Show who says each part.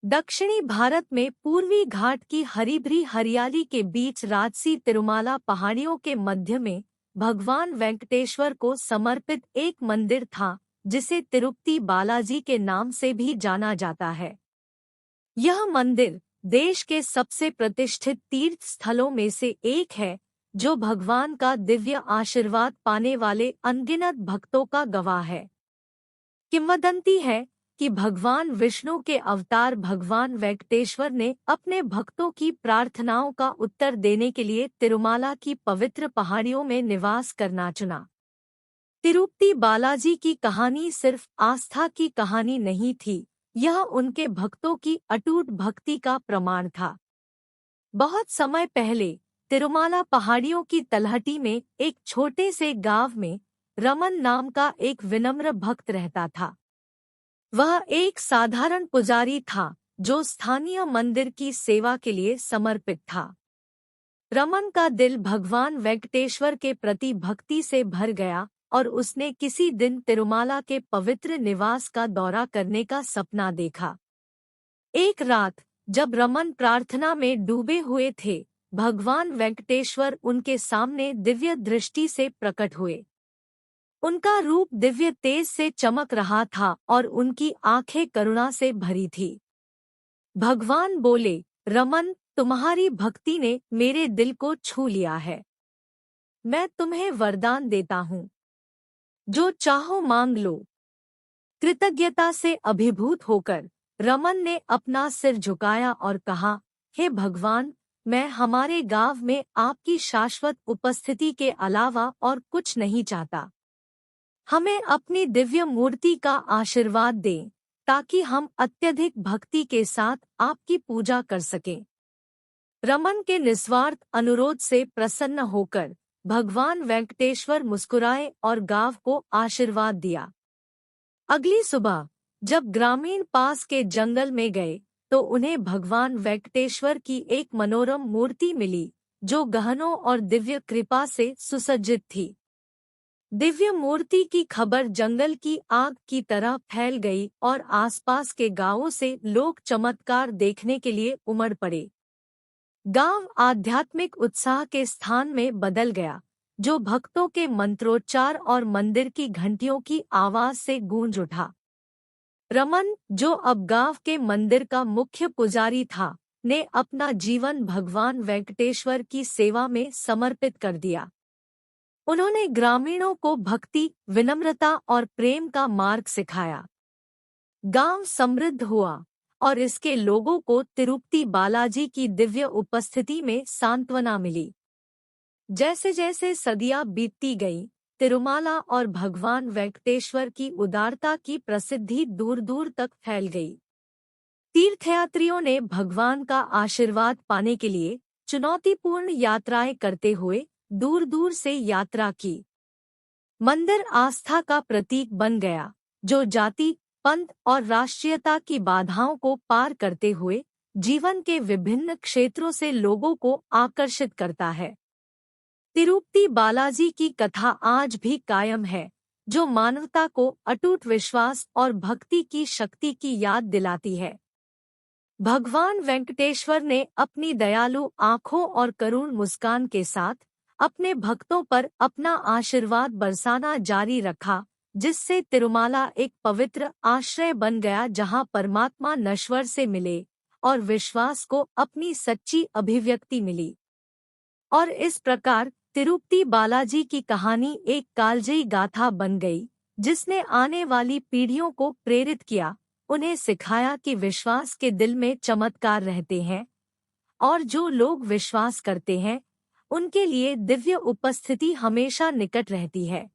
Speaker 1: दक्षिणी भारत में पूर्वी घाट की हरी भरी हरियाली के बीच राजसी तिरुमाला पहाड़ियों के मध्य में भगवान वेंकटेश्वर को समर्पित एक मंदिर था, जिसे तिरुपति बालाजी के नाम से भी जाना जाता है। यह मंदिर देश के सबसे प्रतिष्ठित तीर्थ स्थलों में से एक है, जो भगवान का दिव्य आशीर्वाद पाने वाले अनगिनत भक्तों का गवाह है। किंवदंती है कि भगवान विष्णु के अवतार भगवान वेंकटेश्वर ने अपने भक्तों की प्रार्थनाओं का उत्तर देने के लिए तिरुमाला की पवित्र पहाड़ियों में निवास करना चुना। तिरुपति बालाजी की कहानी सिर्फ आस्था की कहानी नहीं थी, यह उनके भक्तों की अटूट भक्ति का प्रमाण था। बहुत समय पहले तिरुमाला पहाड़ियों की तलहटी में एक छोटे से गांव में रमन नाम का एक विनम्र भक्त रहता था। वह एक साधारण पुजारी था, जो स्थानीय मंदिर की सेवा के लिए समर्पित था। रमन का दिल भगवान वेंकटेश्वर के प्रति भक्ति से भर गया और उसने किसी दिन तिरुमाला के पवित्र निवास का दौरा करने का सपना देखा। एक रात जब रमन प्रार्थना में डूबे हुए थे, भगवान वेंकटेश्वर उनके सामने दिव्य दृष्टि से प्रकट हुए। उनका रूप दिव्य तेज से चमक रहा था और उनकी आंखें करुणा से भरी थी। भगवान बोले, रमन, तुम्हारी भक्ति ने मेरे दिल को छू लिया है। मैं तुम्हें वरदान देता हूँ, जो चाहो मांग लो। कृतज्ञता से अभिभूत होकर रमन ने अपना सिर झुकाया और कहा, हे भगवान, मैं हमारे गांव में आपकी शाश्वत उपस्थिति के अलावा और कुछ नहीं चाहता। हमें अपनी दिव्य मूर्ति का आशीर्वाद दें, ताकि हम अत्यधिक भक्ति के साथ आपकी पूजा कर सकें। रमन के निस्वार्थ अनुरोध से प्रसन्न होकर भगवान वेंकटेश्वर मुस्कुराए और गांव को आशीर्वाद दिया। अगली सुबह जब ग्रामीण पास के जंगल में गए, तो उन्हें भगवान वेंकटेश्वर की एक मनोरम मूर्ति मिली, जो गहनों और दिव्य कृपा से सुसज्जित थी। दिव्य मूर्ति की खबर जंगल की आग की तरह फैल गई और आसपास के गांवों से लोग चमत्कार देखने के लिए उमड़ पड़े। गांव आध्यात्मिक उत्साह के स्थान में बदल गया, जो भक्तों के मंत्रोच्चार और मंदिर की घंटियों की आवाज से गूंज उठा। रमन, जो अब गांव के मंदिर का मुख्य पुजारी था, ने अपना जीवन भगवान वेंकटेश्वर की सेवा में समर्पित कर दिया। उन्होंने ग्रामीणों को भक्ति, विनम्रता और प्रेम का मार्ग सिखाया। गांव समृद्ध हुआ और इसके लोगों को तिरुपति बालाजी की दिव्य उपस्थिति में सांत्वना मिली। जैसे जैसे सदियां बीतती गईं, तिरुमाला और भगवान वेंकटेश्वर की उदारता की प्रसिद्धि दूर दूर तक फैल गई। तीर्थयात्रियों ने भगवान का आशीर्वाद पाने के लिए चुनौतीपूर्ण यात्राएं करते हुए दूर दूर से यात्रा की। मंदिर आस्था का प्रतीक बन गया, जो जाति, पंथ और राष्ट्रीयता की बाधाओं को पार करते हुए जीवन के विभिन्न क्षेत्रों से लोगों को आकर्षित करता है। तिरुपति बालाजी की कथा आज भी कायम है, जो मानवता को अटूट विश्वास और भक्ति की शक्ति की याद दिलाती है। भगवान वेंकटेश्वर ने अपनी दयालु आँखों और करुण मुस्कान के साथ अपने भक्तों पर अपना आशीर्वाद बरसाना जारी रखा, जिससे तिरुमाला एक पवित्र आश्रय बन गया, जहां परमात्मा नश्वर से मिले और विश्वास को अपनी सच्ची अभिव्यक्ति मिली। और इस प्रकार तिरुपति बालाजी की कहानी एक कालजयी गाथा बन गई, जिसने आने वाली पीढ़ियों को प्रेरित किया, उन्हें सिखाया कि विश्वास के दिल में चमत्कार रहते हैं और जो लोग विश्वास करते हैं, उनके लिए दिव्य उपस्थिति हमेशा निकट रहती है।